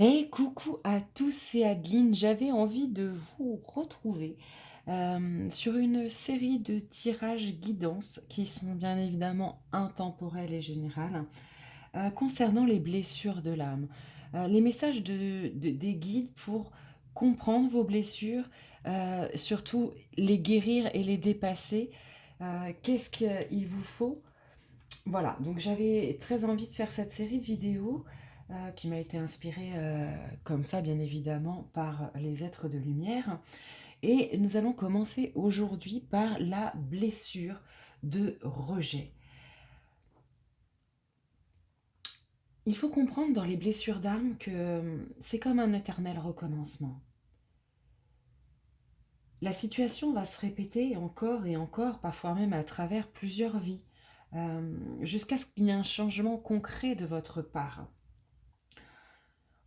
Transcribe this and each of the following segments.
Et coucou à tous, c'est Adeline. J'avais envie de vous retrouver sur une série de tirages guidance qui sont bien évidemment intemporels et générales concernant les blessures de l'âme. Les messages des guides pour comprendre vos blessures, surtout les guérir et les dépasser. Qu'est-ce qu'il vous faut? Voilà, donc j'avais très envie de faire cette série de vidéos qui m'a été inspirée comme ça, bien évidemment, par les êtres de lumière. Et nous allons commencer aujourd'hui par la blessure de rejet. Il faut comprendre dans les blessures d'âme que c'est comme un éternel recommencement. La situation va se répéter encore et encore, parfois même à travers plusieurs vies, jusqu'à ce qu'il y ait un changement concret de votre part.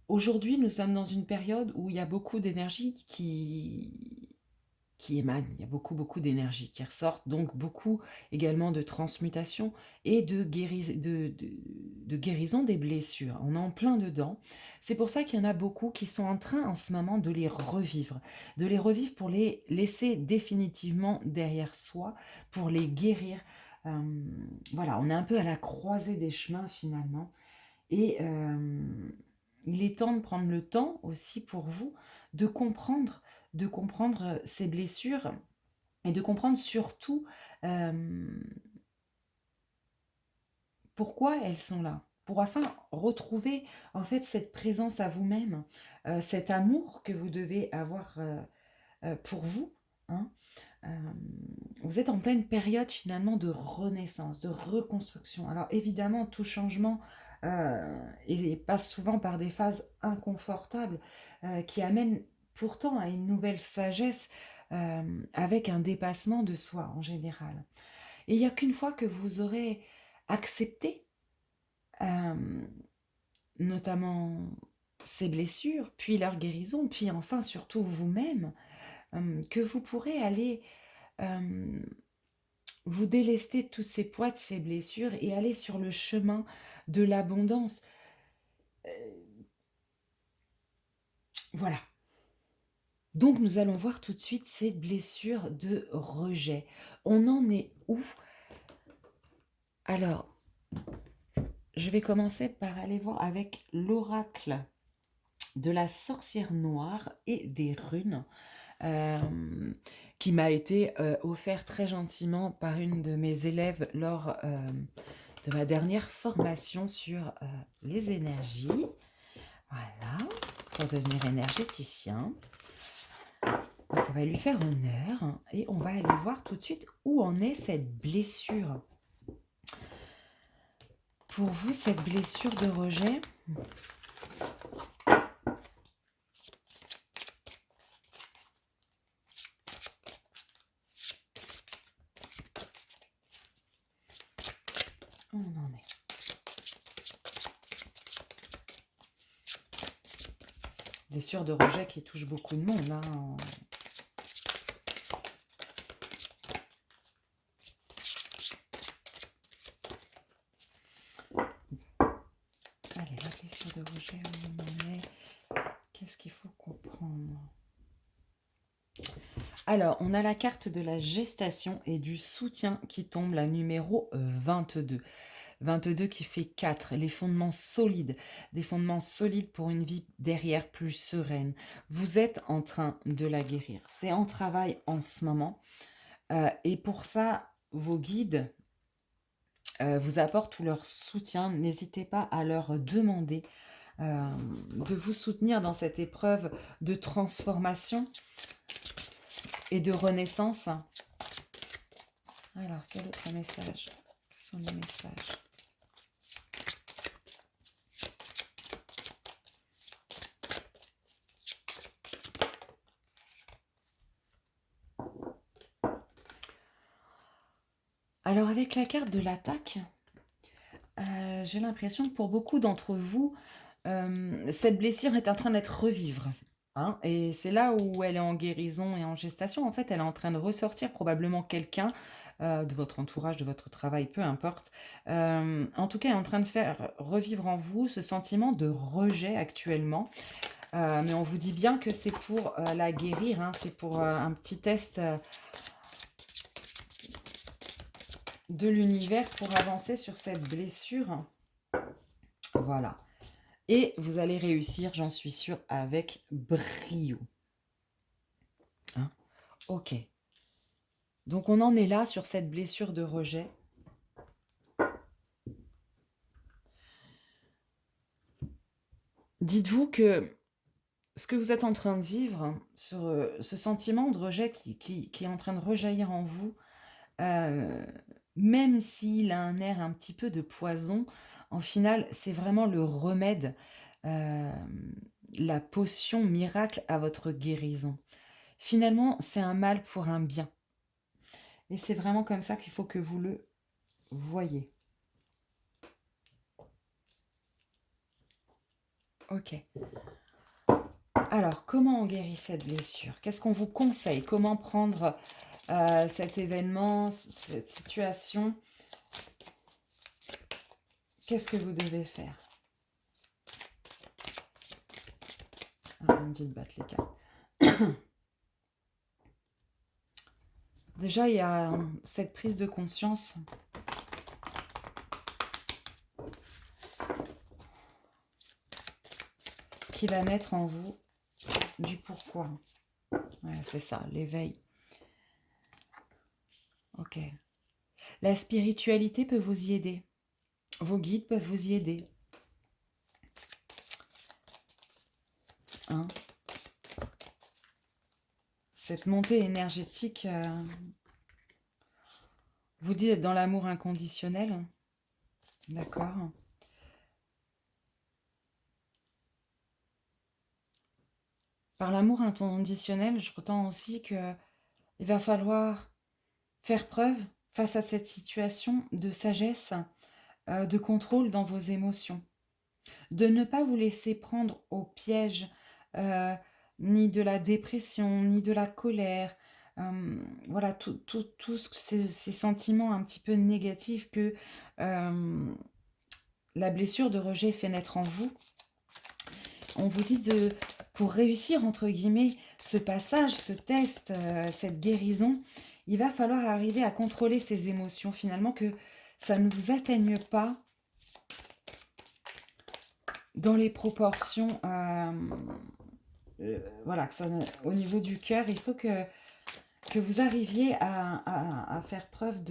Aujourd'hui, nous sommes dans une période où il y a beaucoup d'énergie qui émane, il y a beaucoup d'énergie qui ressort, donc beaucoup également de transmutation et de guérison des blessures. On est en plein dedans. C'est pour ça qu'il y en a beaucoup qui sont en train en ce moment de les revivre pour les laisser définitivement derrière soi, pour les guérir. Euh, voilà, on est un peu à la croisée des chemins finalement. Et il est temps de prendre le temps aussi pour vous de comprendre ces blessures et de comprendre surtout euh, pourquoi elles sont là. Pour afin retrouver en fait cette présence à vous-même, cet amour que vous devez avoir pour vous. Hein. Euh, vous êtes en pleine période finalement de renaissance, de reconstruction. Alors évidemment, tout changement et passe souvent par des phases inconfortables qui amènent pourtant à une nouvelle sagesse avec un dépassement de soi en général. Et il n'y a qu'une fois que vous aurez accepté euh, notamment ces blessures, puis leur guérison, puis enfin surtout vous-même, que vous pourrez aller euh, vous délester de tous ces poids, de ces blessures et aller sur le chemin de l'abondance. Voilà. Donc nous allons voir tout de suite ces blessures de rejet. On en est où? Alors, je vais commencer par aller voir avec l'oracle de la sorcière noire et des runes. euh, qui m'a été offert très gentiment par une de mes élèves lors de ma dernière formation sur les énergies. Voilà, pour devenir énergéticien. Donc on va lui faire honneur et on va aller voir tout de suite où en est cette blessure. Pour vous, cette blessure de rejet, où on en est? Blessure de rejet qui touche beaucoup de monde. Hein. Allez, la blessure de rejet, où on en est? Qu'est-ce qu'il faut comprendre? Alors, on a la carte de la gestation et du soutien qui tombe, la numéro 22. 22 qui fait 4, les fondements solides, des fondements solides pour une vie derrière plus sereine. Vous êtes en train de la guérir. C'est en travail en ce moment. Et pour ça, vos guides vous apportent tout leur soutien. N'hésitez pas à leur demander de vous soutenir dans cette épreuve de transformation et de renaissance. Alors, quel autre message? Quels sont les messages? Alors, avec la carte de l'attaque, j'ai l'impression que pour beaucoup d'entre vous, cette blessure est en train d'être revivre. Hein, et c'est là où elle est en guérison et en gestation. En fait, elle est en train de ressortir probablement quelqu'un de votre entourage, de votre travail, peu importe. En tout cas, est en train de faire revivre en vous ce sentiment de rejet actuellement. Mais on vous dit bien que c'est pour la guérir, hein, c'est pour un petit test de l'univers pour avancer sur cette blessure. Voilà. Et vous allez réussir, j'en suis sûre, avec brio. Hein? Ok. Donc on en est là sur cette blessure de rejet. Dites-vous que ce que vous êtes en train de vivre, sur ce sentiment de rejet qui est en train de rejaillir en vous, même s'il a un air un petit peu de poison, en final, c'est vraiment le remède, la potion miracle à votre guérison. Finalement, c'est un mal pour un bien. Et c'est vraiment comme ça qu'il faut que vous le voyez. Ok. Alors, comment on guérit cette blessure? Qu'est-ce qu'on vous conseille? Comment prendre cet événement, cette situation? Qu'est-ce que vous devez faire? Ah, on me dit de battre les cartes. Déjà, il y a cette prise de conscience qui va naître en vous du pourquoi. Ouais, c'est ça, l'éveil. Ok. La spiritualité peut vous y aider. Vos guides peuvent vous y aider. Hein? Cette montée énergétique vous dit d'être dans l'amour inconditionnel. D'accord. Par l'amour inconditionnel, je ressens aussi qu'il va falloir faire preuve face à cette situation de sagesse, de contrôle dans vos émotions. De ne pas vous laisser prendre au piège ni de la dépression, ni de la colère. Voilà, tous ces sentiments un petit peu négatifs que la blessure de rejet fait naître en vous. On vous dit pour réussir, entre guillemets, ce passage, ce test, cette guérison, il va falloir arriver à contrôler ces émotions, finalement, que ça ne vous atteigne pas dans les proportions, voilà, que ça, au niveau du cœur, il faut que vous arriviez à faire preuve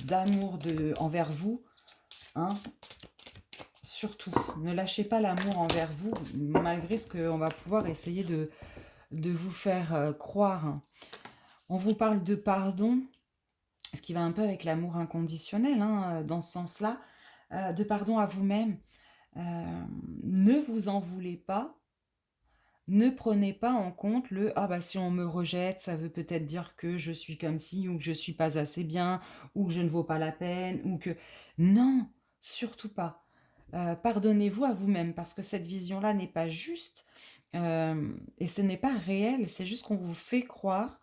d'amour envers vous, hein. Surtout, ne lâchez pas l'amour envers vous, malgré ce qu'on va pouvoir essayer de vous faire croire. On vous parle de pardon, ce qui va un peu avec l'amour inconditionnel, hein, dans ce sens-là, de pardon à vous-même. Ne vous en voulez pas, ne prenez pas en compte le « ah bah si on me rejette, ça veut peut-être dire que je suis comme ci, ou que je suis pas assez bien, ou que je ne vaux pas la peine, ou que… » Non, surtout pas. Pardonnez-vous à vous-même, parce que cette vision-là n'est pas juste, et ce n'est pas réel, c'est juste qu'on vous fait croire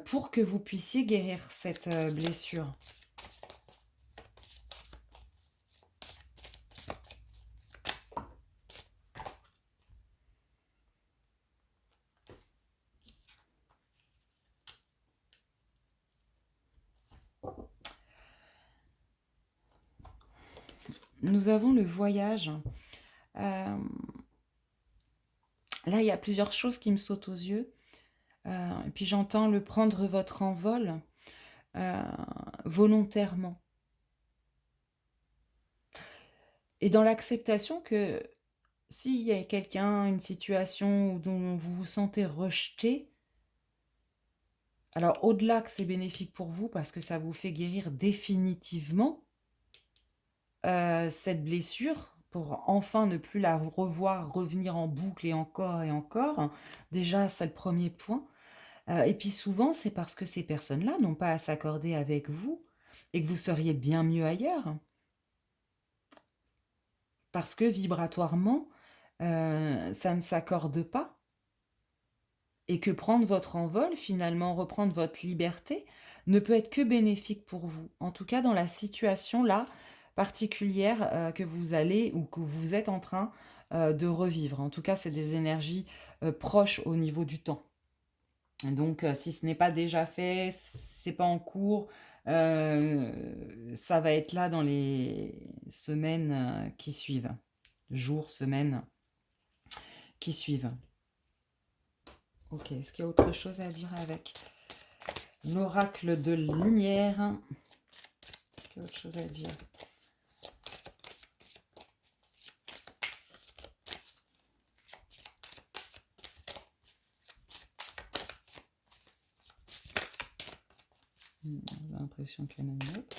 pour que vous puissiez guérir cette blessure. Nous avons le voyage. Là, il y a plusieurs choses qui me sautent aux yeux. Et puis j'entends le prendre votre envol volontairement. Et dans l'acceptation que s'il y a quelqu'un, une situation dont vous vous sentez rejeté, alors au-delà que c'est bénéfique pour vous parce que ça vous fait guérir définitivement cette blessure pour enfin ne plus la revoir revenir en boucle et encore et encore. Déjà, c'est le premier point. Et puis souvent, c'est parce que ces personnes-là n'ont pas à s'accorder avec vous et que vous seriez bien mieux ailleurs. Parce que vibratoirement, ça ne s'accorde pas. Et que prendre votre envol, finalement, reprendre votre liberté, ne peut être que bénéfique pour vous. En tout cas, dans la situation là particulière que vous allez ou que vous êtes en train de revivre. En tout cas, c'est des énergies proches au niveau du temps. Donc, si ce n'est pas déjà fait, c'est pas en cours, ça va être là dans les semaines qui suivent, jours, semaines qui suivent. Ok, est-ce qu'il y a autre chose à dire avec l'oracle de lumière? Est-ce qu'il y a autre chose à dire? J'ai l'impression qu'il y en a une autre.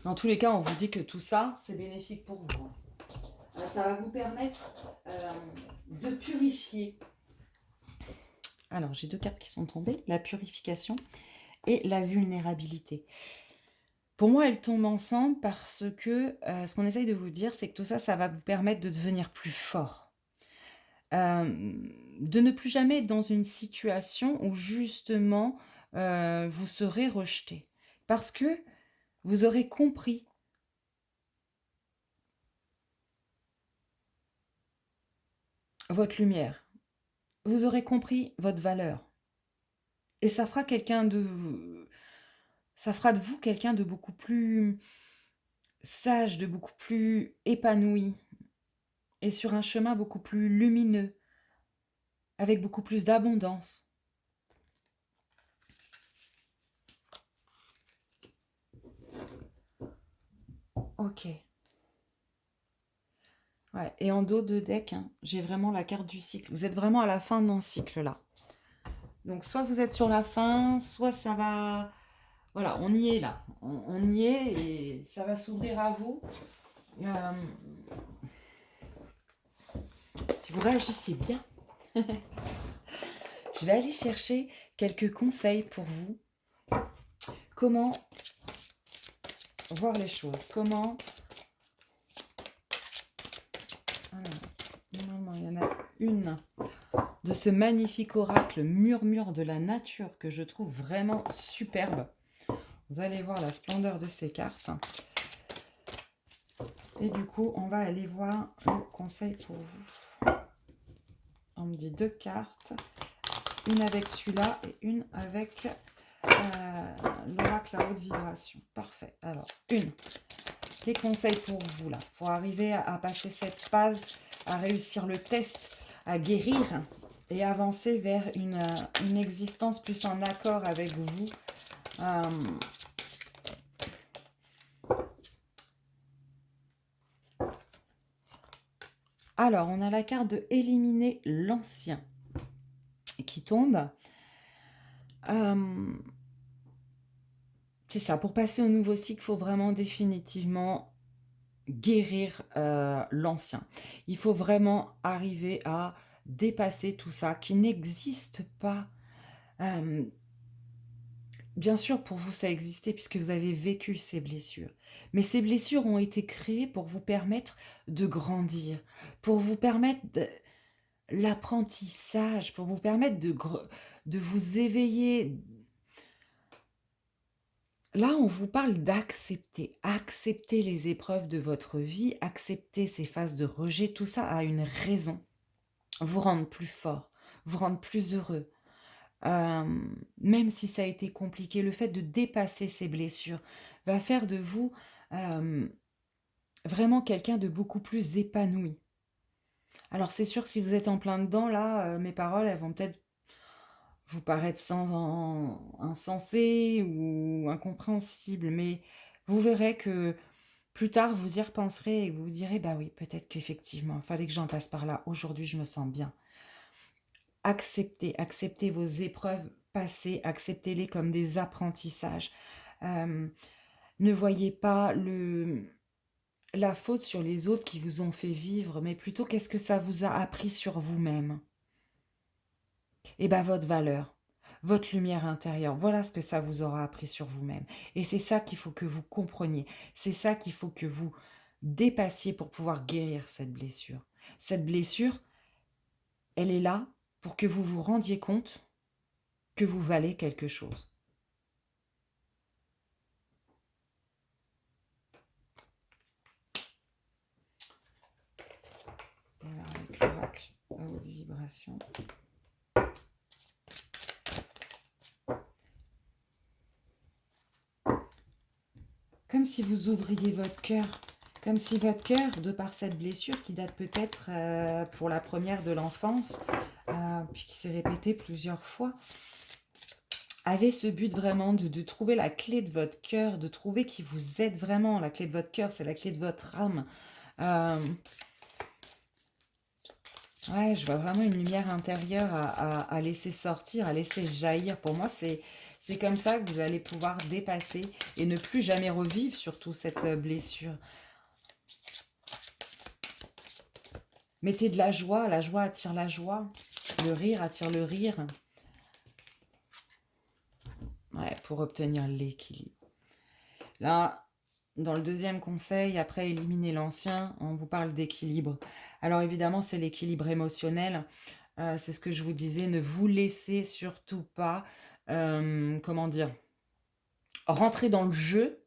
Dans tous les cas, on vous dit que tout ça, c'est bénéfique pour vous. Ça va vous permettre de purifier. Alors, j'ai deux cartes qui sont tombées, la purification et la vulnérabilité. Pour moi, elles tombent ensemble parce que ce qu'on essaye de vous dire, c'est que tout ça, ça va vous permettre de devenir plus fort. De ne plus jamais être dans une situation où justement vous serez rejeté. Parce que vous aurez compris votre lumière. Vous aurez compris votre valeur. Et ça fera ça fera de vous quelqu'un de beaucoup plus sage, de beaucoup plus épanoui et sur un chemin beaucoup plus lumineux, avec beaucoup plus d'abondance. Ok. Ouais, et en dos de deck, hein, j'ai vraiment la carte du cycle. Vous êtes vraiment à la fin d'un cycle là. Donc soit vous êtes sur la fin, soit ça va... Voilà, on y est là. On y est et ça va s'ouvrir à vous. Si vous réagissez bien, je vais aller chercher quelques conseils pour vous. Comment voir les choses. Comment... Normalement, il y en a une de ce magnifique oracle murmure de la nature que je trouve vraiment superbe. Vous allez voir la splendeur de ces cartes. Et du coup, on va aller voir le conseil pour vous. On me dit deux cartes. Une avec celui-là et une avec l'oracle à haute vibration. Parfait. Alors, les conseils pour vous, là, pour arriver à passer cette phase, à réussir le test, à guérir et avancer vers une existence plus en accord avec vous. Alors, on a la carte de éliminer l'ancien qui tombe. C'est ça, pour passer au nouveau cycle, il faut vraiment définitivement guérir l'ancien. Il faut vraiment arriver à dépasser tout ça qui n'existe pas. Bien sûr, pour vous, ça existait puisque vous avez vécu ces blessures. Mais ces blessures ont été créées pour vous permettre de grandir, pour vous permettre l'apprentissage, pour vous permettre de vous éveiller. Là, on vous parle d'accepter. Accepter les épreuves de votre vie, accepter ces phases de rejet, tout ça a une raison. Vous rendre plus fort, vous rendre plus heureux. Même si ça a été compliqué, le fait de dépasser ces blessures va faire de vous vraiment quelqu'un de beaucoup plus épanoui. Alors c'est sûr que si vous êtes en plein dedans, là, mes paroles, elles vont peut-être vous paraître insensées ou incompréhensibles, mais vous verrez que plus tard, vous y repenserez et vous vous direz, bah oui, peut-être qu'effectivement, il fallait que j'en passe par là. Aujourd'hui, je me sens bien. Acceptez vos épreuves passées, acceptez-les comme des apprentissages. Ne voyez pas la faute sur les autres qui vous ont fait vivre, mais plutôt qu'est-ce que ça vous a appris sur vous-même. Et bien votre valeur, votre lumière intérieure, voilà ce que ça vous aura appris sur vous-même. Et c'est ça qu'il faut que vous compreniez, c'est ça qu'il faut que vous dépassiez pour pouvoir guérir cette blessure. Cette blessure, elle est là pour que vous vous rendiez compte que vous valez quelque chose. Voilà, avec l'oracle à haute vibration. Comme si vous ouvriez votre cœur, comme si votre cœur, de par cette blessure qui date peut-être pour la première de l'enfance, puis qui s'est répétée plusieurs fois, avait ce but vraiment de trouver la clé de votre cœur, de trouver qui vous êtes vraiment. La clé de votre cœur, c'est la clé de votre âme. Ouais, je vois vraiment une lumière intérieure à laisser sortir, à laisser jaillir. Pour moi, c'est comme ça que vous allez pouvoir dépasser et ne plus jamais revivre surtout cette blessure. Mettez de la joie attire la joie, le rire attire le rire. Ouais, pour obtenir l'équilibre. Là, dans le deuxième conseil, après éliminer l'ancien, on vous parle d'équilibre. Alors évidemment, c'est l'équilibre émotionnel. C'est ce que je vous disais, ne vous laissez surtout pas, comment dire, rentrer dans le jeu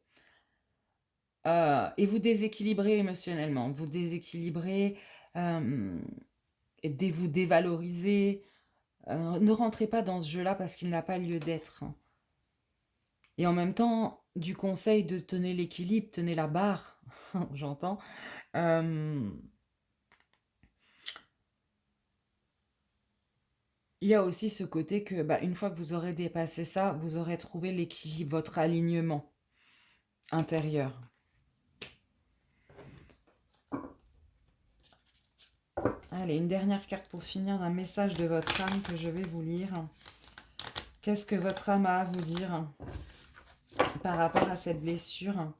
et vous déséquilibrer émotionnellement. Vous déséquilibrer et vous dévaloriser. Ne rentrez pas dans ce jeu-là parce qu'il n'a pas lieu d'être. Et en même temps, du conseil de tenir l'équilibre, tenez la barre, j'entends. Il y a aussi ce côté que, une fois que vous aurez dépassé ça, vous aurez trouvé l'équilibre, votre alignement intérieur. Allez, une dernière carte pour finir d'un message de votre âme que je vais vous lire. Qu'est-ce que votre âme a à vous dire par rapport à cette blessure,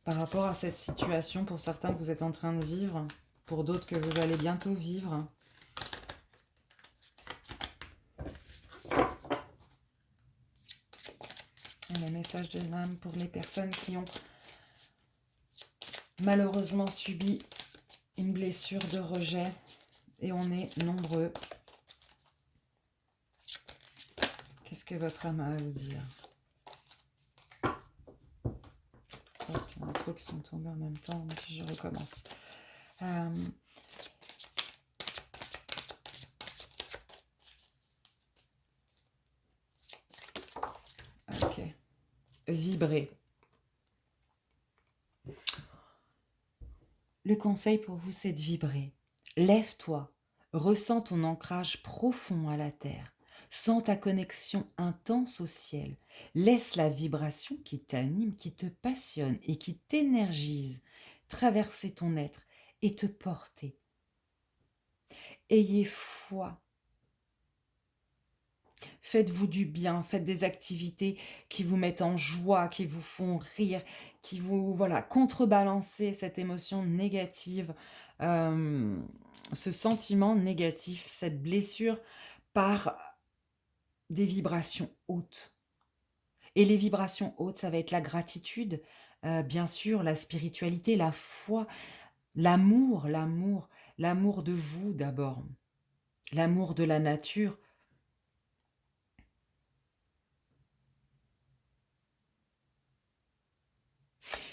par rapport à cette situation, pour certains que vous êtes en train de vivre, pour d'autres que vous allez bientôt vivre. Et les messages de l'âme pour les personnes qui ont malheureusement subi une blessure de rejet. Et on est nombreux. Qu'est-ce que votre âme a à vous dire? Il y en a trop qui sont tombés en même temps, donc je recommence. Ok. Vibrer. Le conseil pour vous, c'est de vibrer. Lève-toi, ressens ton ancrage profond à la terre, sens ta connexion intense au ciel, laisse la vibration qui t'anime, qui te passionne et qui t'énergise traverser ton être et te porter. Ayez foi. Faites-vous du bien, faites des activités qui vous mettent en joie, qui vous font rire, qui vous, voilà, contrebalancer cette émotion négative, ce sentiment négatif, cette blessure par des vibrations hautes. Et les vibrations hautes, ça va être la gratitude, bien sûr, la spiritualité, la foi, l'amour de vous d'abord, l'amour de la nature.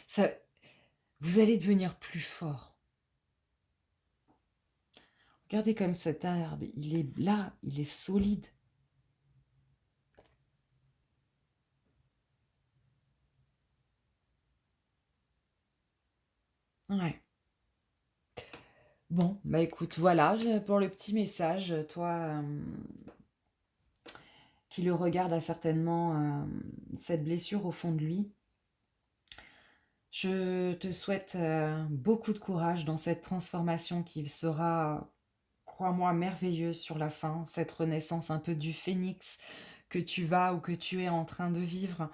Ça, vous allez devenir plus fort. Regardez comme cet arbre, il est là, il est solide. Ouais. Bon, écoute, voilà pour le petit message. Toi qui le regarde a certainement cette blessure au fond de lui. Je te souhaite beaucoup de courage dans cette transformation qui sera, crois-moi, merveilleuse sur la fin, cette renaissance un peu du phénix que tu vas ou que tu es en train de vivre.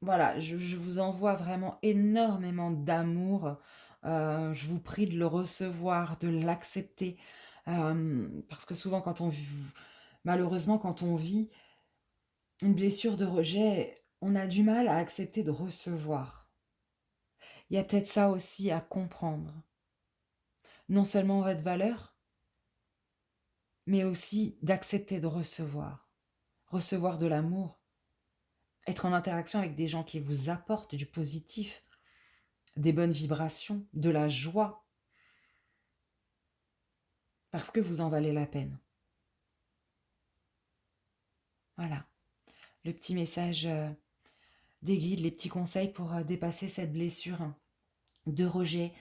Voilà, je vous envoie vraiment énormément d'amour. Je vous prie de le recevoir, de l'accepter. Parce que souvent, malheureusement, quand on vit une blessure de rejet, on a du mal à accepter de recevoir. Il y a peut-être ça aussi à comprendre. Non seulement votre valeur, mais aussi d'accepter de recevoir. Recevoir de l'amour, être en interaction avec des gens qui vous apportent du positif, des bonnes vibrations, de la joie, parce que vous en valez la peine. Voilà, le petit message des guides, les petits conseils pour dépasser cette blessure de rejet.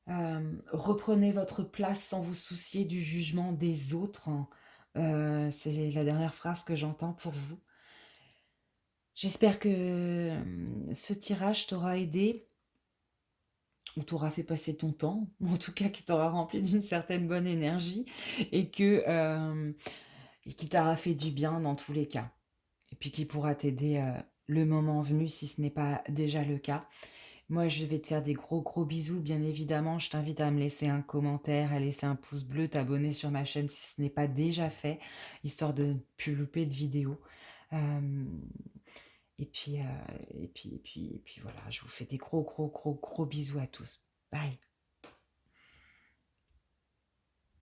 Reprenez votre place sans vous soucier du jugement des autres. C'est la dernière phrase que j'entends pour vous. J'espère que ce tirage t'aura aidé, ou t'aura fait passer ton temps, ou en tout cas qui t'aura rempli d'une certaine bonne énergie, et qui t'aura fait du bien dans tous les cas. Et puis qui pourra t'aider le moment venu si ce n'est pas déjà le cas. Moi, je vais te faire des gros gros bisous, bien évidemment. Je t'invite à me laisser un commentaire, à laisser un pouce bleu, t'abonner sur ma chaîne si ce n'est pas déjà fait, histoire de ne plus louper de vidéos. Euh, et puis voilà, je vous fais des gros gros gros gros bisous à tous. Bye.